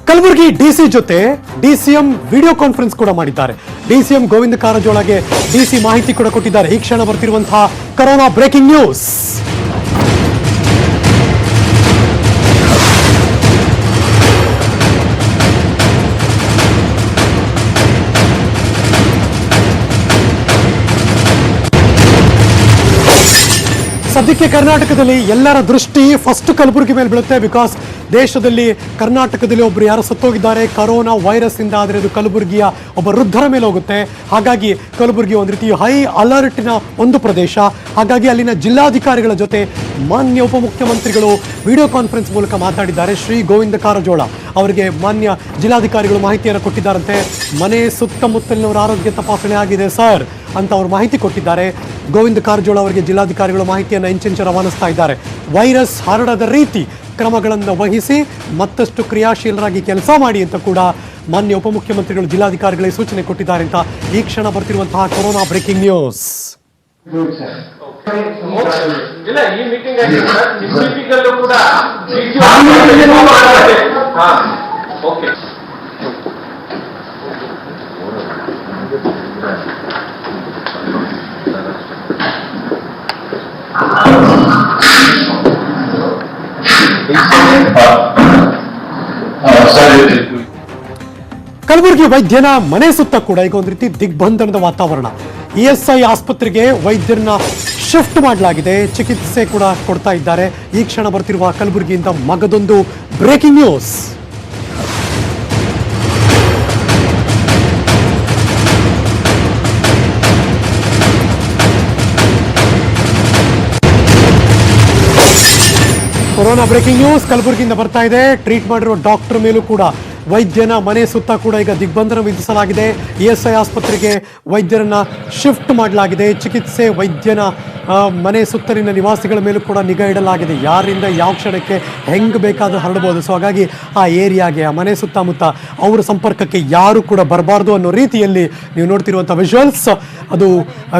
Kalaburagi DC ಜೊತೆ DCM video conference ಕೂಡ ಮಾಡಿದ್ದಾರೆ. ಡಿಸಿಎಂ ಗೋವಿಂದ ಕಾರಜೋಳಗೆ ಡಿಸಿ ಮಾಹಿತಿ ಕೂಡ ಕೊಟ್ಟಿದ್ದಾರೆ. ಈ ಕ್ಷಣ ಬರ್ತಿರುವಂತಹ ಕೊರೋನಾ ಬ್ರೇಕಿಂಗ್ ನ್ಯೂಸ್. ಸದ್ಯಕ್ಕೆ ಕರ್ನಾಟಕದಲ್ಲಿ ಎಲ್ಲರ ದೃಷ್ಟಿ ಫಸ್ಟ್ ಕಲಬುರಗಿ ಮೇಲೆ ಬೀಳುತ್ತೆ. ಬಿಕಾಸ್ ದೇಶದಲ್ಲಿ ಕರ್ನಾಟಕದಲ್ಲಿ ಒಬ್ಬರು ಯಾರು ಸತ್ತೋಗಿದ್ದಾರೆ ಕೊರೋನಾ ವೈರಸ್ ಇಂದ. ಆದರೆ ಅದು ಕಲಬುರಗಿಯ ಒಬ್ಬ ವೃದ್ಧರ ಮೇಲೆ ಹೋಗುತ್ತೆ. ಹಾಗಾಗಿ ಕಲಬುರಗಿ ಒಂದು ರೀತಿ ಹೈ ಅಲರ್ಟ್ನ ಒಂದು ಪ್ರದೇಶ. ಹಾಗಾಗಿ ಅಲ್ಲಿನ ಜಿಲ್ಲಾಧಿಕಾರಿಗಳ ಜೊತೆ ಮಾನ್ಯ ಉಪಮುಖ್ಯಮಂತ್ರಿಗಳು ವಿಡಿಯೋ ಕಾನ್ಫರೆನ್ಸ್ ಮೂಲಕ ಮಾತಾಡಿದ್ದಾರೆ. ಶ್ರೀ ಗೋವಿಂದ ಕಾರಜೋಳ ಅವರಿಗೆ ಮಾನ್ಯ ಜಿಲ್ಲಾಧಿಕಾರಿಗಳು ಮಾಹಿತಿಯನ್ನು ಕೊಟ್ಟಿದ್ದಾರಂತೆ. ಮನೆ ಸುತ್ತಮುತ್ತಲಿನವರ ಆರೋಗ್ಯ ತಪಾಸಣೆ ಆಗಿದೆ ಸರ್ ಅಂತ ಅವರು ಮಾಹಿತಿ ಕೊಟ್ಟಿದ್ದಾರೆ. ಗೋವಿಂದ ಕಾರಜೋಳ ಅವರಿಗೆ ಜಿಲ್ಲಾಧಿಕಾರಿಗಳು ಮಾಹಿತಿಯನ್ನು ಇಂಚಿಂಚು ರವಾನಿಸ್ತಾ ಇದ್ದಾರೆ. ವೈರಸ್ ಹರಡದ ರೀತಿ ಕ್ರಮಗಳನ್ನು ವಹಿಸಿ ಮತ್ತಷ್ಟು ಕ್ರಿಯಾಶೀಲರಾಗಿ ಕೆಲಸ ಮಾಡಿ ಅಂತ ಕೂಡ ಮಾನ್ಯ ಉಪಮುಖ್ಯಮಂತ್ರಿಗಳು ಜಿಲ್ಲಾಧಿಕಾರಿಗಳಿಗೆ ಸೂಚನೆ ಕೊಟ್ಟಿದ್ದಾರೆ ಅಂತ ಈ ಕ್ಷಣ ಬರ್ತಿರುವಂತಹ ಕೊರೋನಾ ಬ್ರೇಕಿಂಗ್ ನ್ಯೂಸ್. ಇಲ್ಲ ಈ ಮೀಟಿಂಗ್ ಕೂಡ ಓಕೆ ಕಲಬುರಗಿ ವೈದ್ಯನ ಮನೆ ಸುತ್ತ ಕೂಡ ಈಗ ಒಂದು ರೀತಿ ದಿಗ್ಬಂಧನದ ವಾತಾವರಣ. ಇಎಸ್ಐ ಆಸ್ಪತ್ರೆಗೆ ವೈದ್ಯರನ್ನ ಶಿಫ್ಟ್ ಮಾಡಲಾಗಿದೆ. ಚಿಕಿತ್ಸೆ ಕೂಡ ಕೊಡ್ತಾ ಇದ್ದಾರೆ. ಈ ಕ್ಷಣ ಬರ್ತಿರುವ ಕಲಬುರಗಿಯಿಂದ ಮಗದೊಂದು breaking news. Corona breaking news ಕಲಬುರಗಿಯಿಂದ ಬರ್ತಾ ಇದೆ. ಟ್ರೀಟ್ ಮಾಡಿರೋ ಡಾಕ್ಟರ್ ಮೇಲೂ ಕೂಡ ವೈದ್ಯನ ಮನೆ ಸುತ್ತ ಕೂಡ ಈಗ ದಿಗ್ಬಂಧನ ವಿಧಿಸಲಾಗಿದೆ. ಇಎಸ್ಐ ಆಸ್ಪತ್ರೆಗೆ ವೈದ್ಯರನ್ನ ಶಿಫ್ಟ್ ಮಾಡಲಾಗಿದೆ. ಚಿಕಿತ್ಸೆ ವೈದ್ಯನ ಮನೆ ಸುತ್ತಲಿನ ನಿವಾಸಿಗಳ ಮೇಲೂ ಕೂಡ ನಿಗಾ ಇಡಲಾಗಿದೆ. ಯಾರಿಂದ ಯಾವ ಕ್ಷಣಕ್ಕೆ ಹೆಂಗೆ ಬೇಕಾದರೂ ಹರಡಬಹುದು. ಸೊ ಹಾಗಾಗಿ ಆ ಏರಿಯಾಗೆ ಆ ಮನೆ ಸುತ್ತಮುತ್ತ ಅವರ ಸಂಪರ್ಕಕ್ಕೆ ಯಾರು ಕೂಡ ಬರಬಾರ್ದು ಅನ್ನೋ ರೀತಿಯಲ್ಲಿ ನೀವು ನೋಡ್ತಿರುವಂಥ ವಿಜುವಲ್ಸ್ ಅದು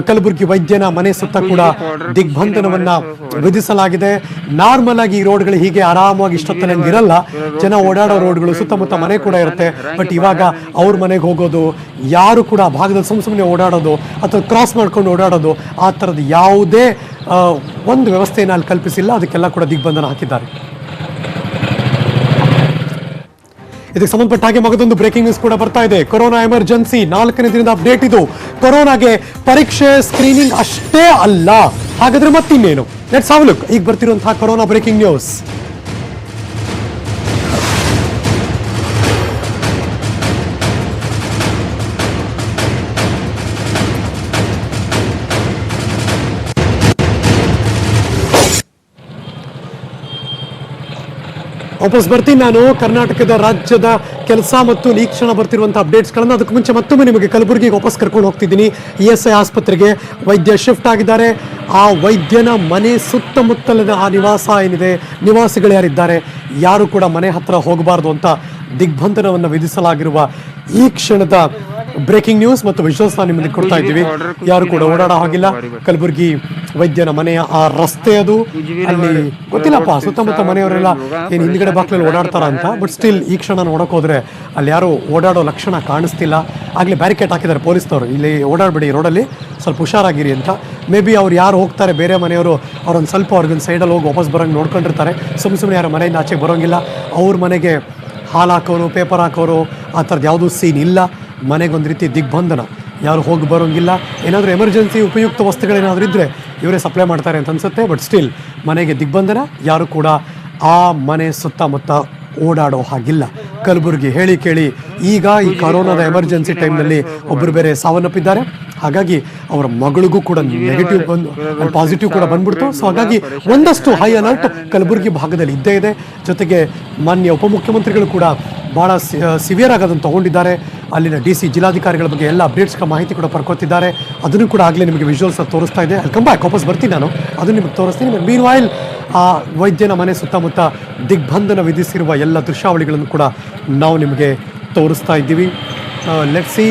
ಕಲಬುರಗಿ ವೈದ್ಯನ ಮನೆ ಸುತ್ತ ಕೂಡ ದಿಗ್ಬಂಧನವನ್ನ ವಿಧಿಸಲಾಗಿದೆ. ನಾರ್ಮಲ್ ಆಗಿ ಈ ರೋಡ್ಗಳು ಹೀಗೆ ಆರಾಮಾಗಿ ಇಷ್ಟೊತ್ತಲ್ಲಿ ಹಂಗಿರಲ್ಲ. ಜನ ಓಡಾಡೋ ರೋಡ್ಗಳು ಸುತ್ತಮುತ್ತ ಮನೆ ಕೂಡ ಇರುತ್ತೆ. ಬಟ್ ಇವಾಗ ಅವ್ರ ಮನೆಗೆ ಹೋಗೋದು, ಯಾರು ಕೂಡ ಭಾಗದಲ್ಲಿ ಸುಮ್ಮನೆ ಓಡಾಡೋದು ಅಥವಾ ಕ್ರಾಸ್ ಮಾಡ್ಕೊಂಡು ಓಡಾಡೋದು ಆ ಥರದ್ದು ಯಾವುದೇ ಒಂದು ವ್ಯವಸ್ಥೆಯನ್ನು ಅಲ್ಲಿ ಕಲ್ಪಿಸಿಲ್ಲ. ಅದಕ್ಕೆಲ್ಲ ಕೂಡ ದಿಗ್ಬಂಧನ ಹಾಕಿದ್ದಾರೆ. ಇದಕ್ಕೆ ಸಂಬಂಧಪಟ್ಟ ಹಾಗೆ ಮಗದೊಂದು ಬ್ರೇಕಿಂಗ್ ನ್ಯೂಸ್ ಕೂಡ ಬರ್ತಾ ಇದೆ. ಕೊರೋನಾ ಎಮರ್ಜೆನ್ಸಿ 4ನೇ ದಿನದ ಅಪ್ಡೇಟ್ ಇದು. ಕೊರೋನಾಗೆ ಪರೀಕ್ಷೆ ಸ್ಕ್ರೀನಿಂಗ್ ಅಷ್ಟೇ ಅಲ್ಲ. ಹಾಗಾದ್ರೆ ಮತ್ತಿನ್ನೇನು? Let's have A look. ಈಗ ಬರ್ತಿರುವಂತಹ ಕೊರೋನಾ ಬ್ರೇಕಿಂಗ್ ನ್ಯೂಸ್. ವಾಪಸ್ ಬರ್ತೀನಿ ನಾನು ಕರ್ನಾಟಕದ ರಾಜ್ಯದ ಕೆಲಸ ಮತ್ತು ಈ ಕ್ಷಣ ಬರ್ತಿರುವಂಥ ಅಪ್ಡೇಟ್ಸ್ಗಳನ್ನು. ಅದಕ್ಕೆ ಮುಂಚೆ ಮತ್ತೊಮ್ಮೆ ನಿಮಗೆ ಕಲಬುರಗಿಗೆ ವಾಪಸ್ ಕರ್ಕೊಂಡು ಹೋಗ್ತಿದ್ದೀನಿ. ಇಎಸ್ಐ ಆಸ್ಪತ್ರೆಗೆ ವೈದ್ಯ ಶಿಫ್ಟ್ ಆಗಿದ್ದಾರೆ. ಆ ವೈದ್ಯನ ಮನೆ ಸುತ್ತಮುತ್ತಲಿನ ಆ ನಿವಾಸ ಏನಿದೆ, ನಿವಾಸಿಗಳು ಯಾರಿದ್ದಾರೆ ಯಾರು ಕೂಡ ಮನೆ ಹತ್ರ ಹೋಗಬಾರ್ದು ಅಂತ ದಿಗ್ಬಂಧನವನ್ನು ವಿಧಿಸಲಾಗಿರುವ ಈ ಕ್ಷಣದ ಬ್ರೇಕಿಂಗ್ ನ್ಯೂಸ್ ಮತ್ತು ವಿಜುವಲ್ಸ್ ನಿಮಗೆ ಕೊಡ್ತಾ ಇದ್ದೀವಿ. ಯಾರು ಕೂಡ ಓಡಾಡೋ ಹಾಗಿಲ್ಲ. ಕಲಬುರಗಿ ವೈದ್ಯನ ಮನೆಯ ಆ ರಸ್ತೆ ಅದು ಅಲ್ಲಿ ಗೊತ್ತಿಲ್ಲಪ್ಪ ಸುತ್ತಮುತ್ತ ಮನೆಯವರೆಲ್ಲ ಏನು ಹಿಂದ್ಗಡೆ ಬಾಕ್ಲಲ್ಲಿ ಓಡಾಡ್ತಾರ ಅಂತ. ಬಟ್ ಸ್ಟಿಲ್ ಈ ಕ್ಷಣ ನೋಡೋಕೆ ಹೋದ್ರೆ ಅಲ್ಲಿ ಯಾರು ಓಡಾಡೋ ಲಕ್ಷಣ ಕಾಣಿಸ್ತಿಲ್ಲ. ಆಗಲೇ ಬ್ಯಾರಿಕೇಡ್ ಹಾಕಿದ್ದಾರೆ ಪೊಲೀಸ್ನವರು, ಇಲ್ಲಿ ಓಡಾಡಬೇಡಿ ರೋಡಲ್ಲಿ, ಸ್ವಲ್ಪ ಹುಷಾರಾಗಿರಿ ಅಂತ. ಮೇ ಬಿ ಅವ್ರು ಯಾರು ಹೋಗ್ತಾರೆ ಬೇರೆ ಮನೆಯವರು ಅವ್ರೊಂದು ಸ್ವಲ್ಪ ಅವ್ರಿಗೊಂದು ಸೈಡಲ್ಲಿ ಹೋಗಿ ವಾಪಸ್ ಬರೋಂಗೆ ನೋಡ್ಕೊಂಡಿರ್ತಾರೆ. ಸುಮ್ಮನೆ ಯಾರು ಮನೆಯಿಂದ ಆಚೆಗೆ ಬರೋಂಗಿಲ್ಲ. ಅವ್ರ ಮನೆಗೆ ಹಾಲು ಹಾಕೋರು, ಪೇಪರ್ ಹಾಕೋರು ಆ ಥರದ್ದು ಯಾವುದೂ ಸೀನ್ ಇಲ್ಲ. ಮನೆಗೊಂದು ರೀತಿ ದಿಗ್ಬಂಧನ, ಯಾರು ಹೋಗಿ ಬರೋಂಗಿಲ್ಲ. ಏನಾದರೂ ಎಮರ್ಜೆನ್ಸಿ ಉಪಯುಕ್ತ ವಸ್ತುಗಳೇನಾದರೂ ಇದ್ದರೆ ಇವರೇ ಸಪ್ಲೈ ಮಾಡ್ತಾರೆ ಅಂತ ಅನಿಸುತ್ತೆ. ಬಟ್ ಸ್ಟಿಲ್ ಮನೆಗೆ ದಿಗ್ಬಂಧನ, ಯಾರು ಕೂಡ ಆ ಮನೆ ಸುತ್ತಮುತ್ತ ಓಡಾಡೋ ಹಾಗಿಲ್ಲ. ಕಲಬುರಗಿ ಹೇಳಿ ಕೇಳಿ ಈಗ ಈ ಕೊರೋನಾದ ಎಮರ್ಜೆನ್ಸಿ ಟೈಮ್ನಲ್ಲಿ ಒಬ್ಬರು ಬೇರೆ ಸಾವನ್ನಪ್ಪಿದ್ದಾರೆ. ಹಾಗಾಗಿ ಅವರ ಮಗಳಿಗೂ ಕೂಡ ನೆಗೆಟಿವ್ ಬಂದು ಪಾಸಿಟಿವ್ ಕೂಡ ಬಂದ್ಬಿಡ್ತು. ಸೊ ಹಾಗಾಗಿ ಒಂದಷ್ಟು ಹೈ ಅಲರ್ಟ್ ಕಲಬುರಗಿ ಭಾಗದಲ್ಲಿ ಇದ್ದೇ ಇದೆ. ಜೊತೆಗೆ ಮಾನ್ಯ ಉಪಮುಖ್ಯಮಂತ್ರಿಗಳು ಕೂಡ ಭಾಳ ಸಿವಿಯರ್ ಆಗೋದನ್ನು ತೊಗೊಂಡಿದ್ದಾರೆ. ಅಲ್ಲಿನ ಡಿಸಿ ಜಿಲ್ಲಾಧಿಕಾರಿಗಳ ಬಗ್ಗೆ ಎಲ್ಲ ಅಪ್ಡೇಟ್ಸ್ಗಳ ಮಾಹಿತಿ ಕೂಡ ಪಡ್ಕೊತಿದ್ದಾರೆ. ಅದನ್ನು ಕೂಡ ಆಗಲೇ ನಿಮಗೆ ವಿಜುವಲ್ಸ್ ತೋರಿಸ್ತಾ ಇದೆ. ಅಲ್ಲಿ ಕಂಬ್ಯಾಕ್ ವಾಪಸ್ ಬರ್ತೀನಿ ನಾನು, ಅದನ್ನು ನಿಮಗೆ ತೋರಿಸ್ತೀನಿ. ಮೀನ್ ವೈಲ್ ಆ ವೈದ್ಯನ ಮನೆ ಸುತ್ತಮುತ್ತ ದಿಗ್ಬಂಧನ ವಿಧಿಸಿರುವ ಎಲ್ಲ ದೃಶ್ಯಾವಳಿಗಳನ್ನು ಕೂಡ ನಾವು ನಿಮಗೆ ತೋರಿಸ್ತಾ ಇದ್ದೀವಿ. ಲೆಟ್ಸ್ ಸಿ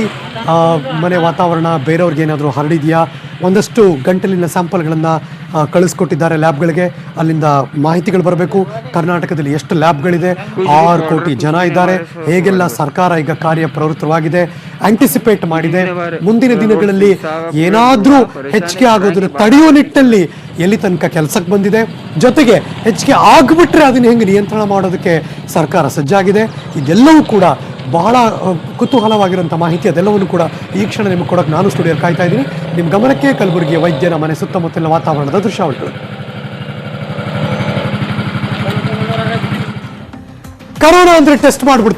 ಮನೆ ವಾತಾವರಣ ಬೇರೆಯವ್ರಿಗೆ ಏನಾದರೂ ಹರಡಿದೆಯಾ. ಒಂದಷ್ಟು ಗಂಟಲಿನ ಸ್ಯಾಂಪಲ್ಗಳನ್ನು ಕಳಿಸ್ಕೊಟ್ಟಿದ್ದಾರೆ ಲ್ಯಾಬ್ಗಳಿಗೆ. ಅಲ್ಲಿಂದ ಮಾಹಿತಿಗಳು ಬರಬೇಕು. ಕರ್ನಾಟಕದಲ್ಲಿ ಎಷ್ಟು ಲ್ಯಾಬ್ಗಳಿದೆ, 6 ಕೋಟಿ ಜನ ಇದ್ದಾರೆ, ಹೇಗೆಲ್ಲ ಸರ್ಕಾರ ಈಗ ಕಾರ್ಯಪ್ರವೃತ್ತವಾಗಿದೆ, ಆಂಟಿಸಿಪೇಟ್ ಮಾಡಿದೆ, ಮುಂದಿನ ದಿನಗಳಲ್ಲಿ ಏನಾದರೂ ಹೆಚ್ಚಿಗೆ ಆಗೋದನ್ನು ತಡೆಯುವ ನಿಟ್ಟಿನಲ್ಲಿ ಎಲ್ಲಿ ತನಕ ಕೆಲಸಕ್ಕೆ ಬಂದಿದೆ, ಜೊತೆಗೆ ಹೆಚ್ಚಿಗೆ ಆಗಿಬಿಟ್ರೆ ಅದನ್ನು ಹೆಂಗೆ ನಿಯಂತ್ರಣ ಮಾಡೋದಕ್ಕೆ ಸರ್ಕಾರ ಸಜ್ಜಾಗಿದೆ. ಇದೆಲ್ಲವೂ ಕೂಡ ಬಹಳ ಕುತೂಹಲವಾಗಿರುವಂಥ ಮಾಹಿತಿ. ಅದೆಲ್ಲವನ್ನು ಕೂಡ ಈ ಕ್ಷಣ ನಿಮಗೆ ಕೊಡೋಕೆ ನಾನು ಸ್ಟುಡಿಯೋ ಕಾಯ್ತಾ ಇದ್ದೀನಿ. ನಿಮ್ಮ ಗಮನಕ್ಕೆ ಕಲಬುರಗಿಯ ವೈದ್ಯನ ಮನೆ ಸುತ್ತಮುತ್ತಲಿನ ವಾತಾವರಣದ ದೃಶ್ಯಾವಳಿಗಳು. ಕರೋನಾ ಅಂದರೆ ಟೆಸ್ಟ್ ಮಾಡಿಬಿಡ್ತಾರೆ.